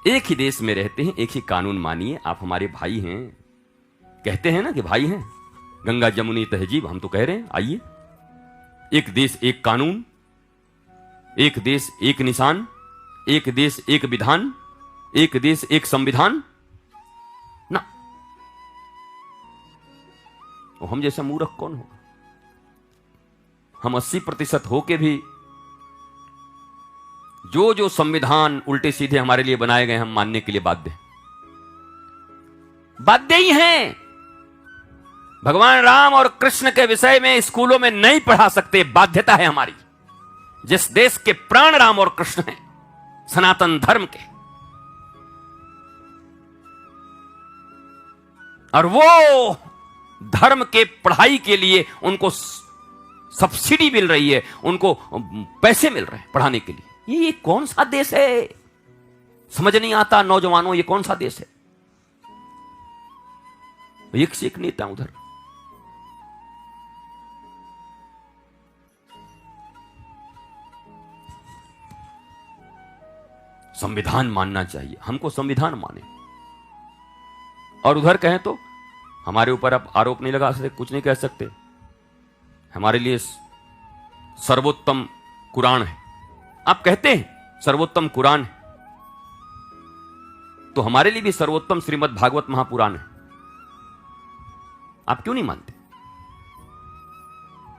एक ही देश में रहते हैं, एक ही कानून मानिए, आप हमारे भाई हैं। कहते हैं ना कि भाई हैं, गंगा जमुनी तहजीब, हम तो कह रहे हैं आइए। एक देश एक कानून, एक देश एक निशान, एक देश एक विधान, एक देश एक संविधान ना। वो हम जैसा मूर्ख कौन होगा? हम 80% होके भी जो जो संविधान उल्टे सीधे हमारे लिए बनाए गए हम मानने के लिए बाध्य ही हैं। भगवान राम और कृष्ण के विषय में स्कूलों में नहीं पढ़ा सकते, बाध्यता है हमारी। जिस देश के प्राण राम और कृष्ण हैं, सनातन धर्म के, और वो धर्म के पढ़ाई के लिए उनको सब्सिडी मिल रही है, उनको पैसे मिल रहे हैं पढ़ाने के लिए। ये कौन सा देश है? समझ नहीं आता नौजवानों, ये कौन सा देश है? एक से एक नेता उधर। संविधान मानना चाहिए, हमको संविधान माने। और उधर कहें तो हमारे ऊपर आप आरोप नहीं लगा सकते, कुछ नहीं कह सकते। हमारे लिए सर्वोत्तम कुरान है, आप कहते हैं सर्वोत्तम कुरान है, तो हमारे लिए भी सर्वोत्तम श्रीमद् भागवत महापुराण है। आप क्यों नहीं मानते?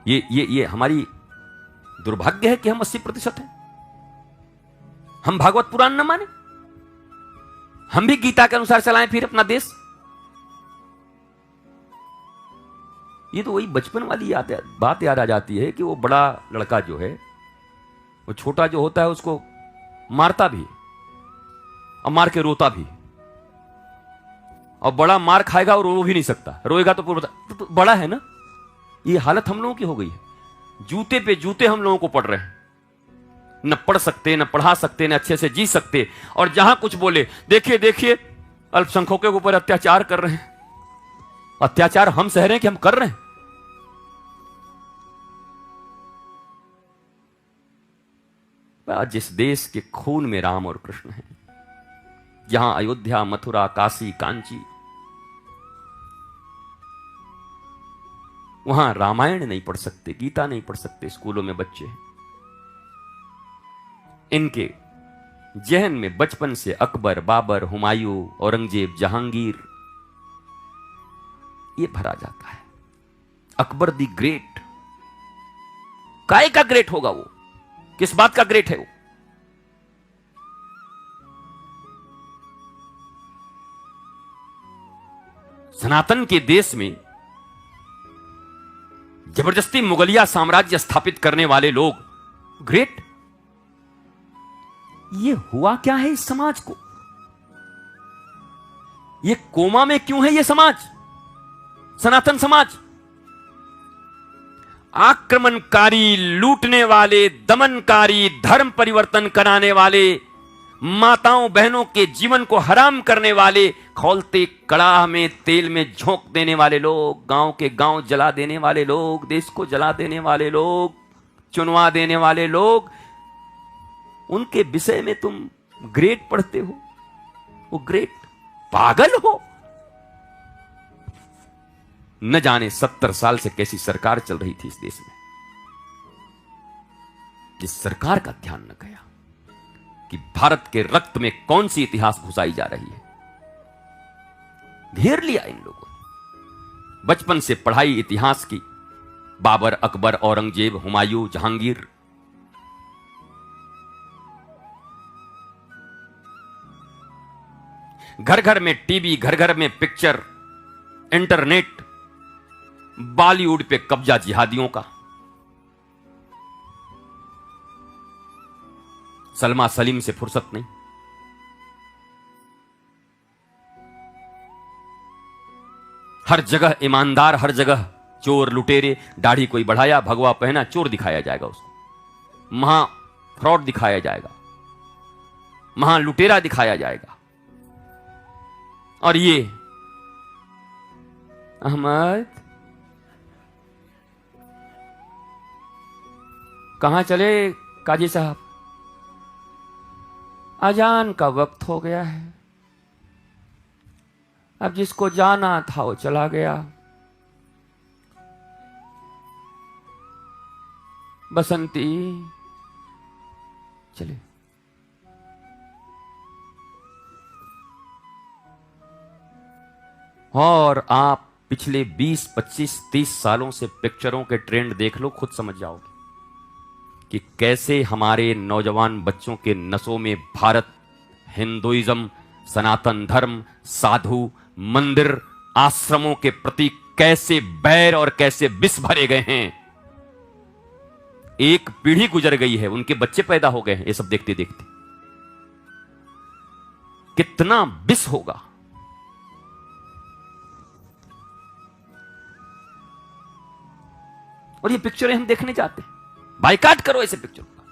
ये हमारी दुर्भाग्य है कि हम 80% हैं। हम भागवत पुराण न माने, हम भी गीता के अनुसार चलाएं फिर अपना देश। ये तो वही बचपन वाली बात याद आ जाती है कि वो बड़ा लड़का जो है, वो छोटा जो होता है उसको मारता भी और मार के रोता भी, और बड़ा मार खाएगा और रो भी नहीं सकता, रोएगा तो पूरा तो बड़ा है ना। ये हालत हम लोगों की हो गई है। जूते पे जूते हम लोगों को पड़ रहे हैं, न पढ़ सकते, न पढ़ा सकते, न अच्छे से जी सकते। और जहां कुछ बोले, देखिए देखिए अल्पसंख्यकों के ऊपर अत्याचार कर रहे हैं। अत्याचार हम सह रहे हैं कि हम कर रहे हैं? जिस देश के खून में राम और कृष्ण हैं, जहां अयोध्या, मथुरा, काशी, कांची, वहां रामायण नहीं पढ़ सकते, गीता नहीं पढ़ सकते स्कूलों में बच्चे। इनके जहन में बचपन से अकबर, बाबर, हुमायूं, औरंगजेब, जहांगीर ये भरा जाता है। अकबर दी ग्रेट, काय का ग्रेट होगा वो? किस बात का ग्रेट है वो? सनातन के देश में जबरदस्ती मुगलिया साम्राज्य स्थापित करने वाले लोग ग्रेट। ये हुआ क्या है इस समाज को? ये कोमा में क्यों है ये समाज, सनातन समाज? आक्रमणकारी, लूटने वाले, दमनकारी, धर्म परिवर्तन कराने वाले, माताओं बहनों के जीवन को हराम करने वाले, खौलते कड़ाह में तेल में झोंक देने वाले लोग, गांव के गांव जला देने वाले लोग, देश को जला देने वाले लोग, चुनवा देने वाले लोग, उनके विषय में तुम ग्रेट पढ़ते हो? वो ग्रेट पागल हो? न जाने 70 साल से कैसी सरकार चल रही थी इस देश में, जिस सरकार का ध्यान न गया कि भारत के रक्त में कौन सी इतिहास घुसाई जा रही है। घेर लिया इन लोगों ने, बचपन से पढ़ाई इतिहास की, बाबर, अकबर, औरंगजेब, हुमायूं, जहांगीर। घर घर में टीवी, घर घर में पिक्चर, इंटरनेट, बॉलीवुड पे कब्जा जिहादियों का। सलमा सलीम से फुर्सत नहीं। हर जगह ईमानदार, हर जगह चोर लुटेरे। दाढ़ी कोई बढ़ाया, भगवा पहना, चोर दिखाया जाएगा उसको, महा फ्रॉड दिखाया जाएगा, महा लुटेरा दिखाया जाएगा। और ये अहमद कहां चले काजी साहब? अजान का वक्त हो गया है। अब जिसको जाना था वो चला गया। बसंती चले। और आप पिछले 20, 25, 30 सालों से पिक्चरों के ट्रेंड देख लो, खुद समझ जाओगे कि कैसे हमारे नौजवान बच्चों के नसों में भारत, हिंदुइज्म, सनातन धर्म, साधु, मंदिर, आश्रमों के प्रति कैसे बैर और कैसे विष भरे गए हैं। एक पीढ़ी गुजर गई है, उनके बच्चे पैदा हो गए हैं ये सब देखते देखते। कितना विष होगा। और ये पिक्चरें हम देखने जाते हैं। बाइकाट करो ऐसे पिक्चर का।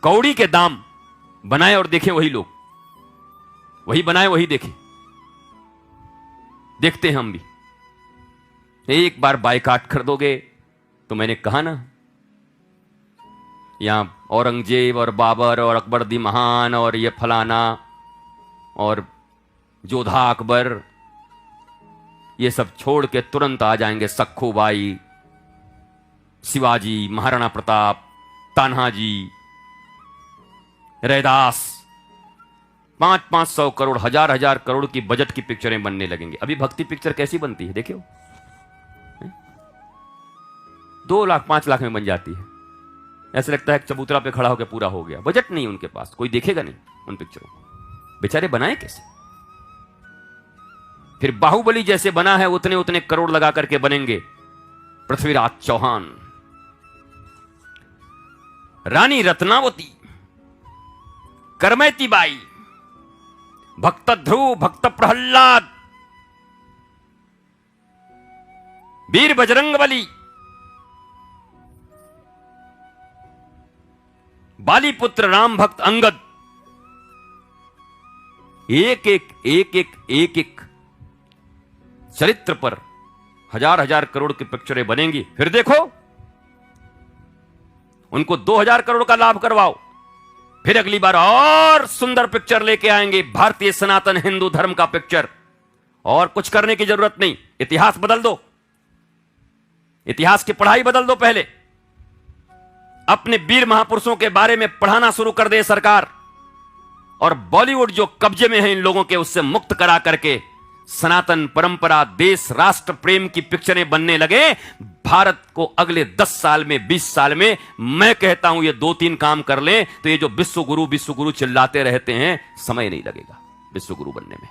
कौड़ी के दाम बनाए और देखें वही लोग, वही बनाए वही देखें। देखते हैं हम भी। एक बार बाइकाट कर दोगे तो मैंने कहा ना, यहां औरंगजेब और बाबर और अकबर दी महान और ये फलाना और जोधा अकबर, ये सब छोड़ के तुरंत आ जाएंगे सखूबाई, शिवाजी, महाराणा प्रताप, तान्हाजी, रैदास। 500 करोड़, हजार करोड़ की बजट की पिक्चरें बनने लगेंगे। अभी भक्ति पिक्चर कैसी बनती है देखियो, 2 लाख 5 लाख में बन जाती है। ऐसा लगता है चबूतरा पे खड़ा होकर पूरा हो गया। बजट नहीं उनके पास, कोई देखेगा नहीं उन पिक्चरों को। बेचारे बनाए कैसे? फिर बाहुबली जैसे बना है उतने उतने करोड़ लगा करके बनेंगे। पृथ्वीराज चौहान, रानी रत्नावती, करमैती बाई, भक्त ध्रुव, भक्त प्रहलाद, वीर बजरंगबली, बाली पुत्र राम भक्त अंगद। एक चरित्र पर हजार करोड़ की पिक्चरें बनेंगी। फिर देखो उनको 2000 करोड़ का लाभ करवाओ, फिर अगली बार और सुंदर पिक्चर लेके आएंगे, भारतीय सनातन हिंदू धर्म का पिक्चर। और कुछ करने की जरूरत नहीं, इतिहास बदल दो, इतिहास की पढ़ाई बदल दो। पहले अपने वीर महापुरुषों के बारे में पढ़ाना शुरू कर दे सरकार, और बॉलीवुड जो कब्जे में है इन लोगों के, उससे मुक्त करा करके सनातन परंपरा, देश, राष्ट्र प्रेम की पिक्चरें बनने लगे। भारत को अगले 10 साल में, 20 साल में, मैं कहता हूं ये 2-3 काम कर लें तो ये जो विश्व गुरु चिल्लाते रहते हैं, समय नहीं लगेगा विश्व गुरु बनने में।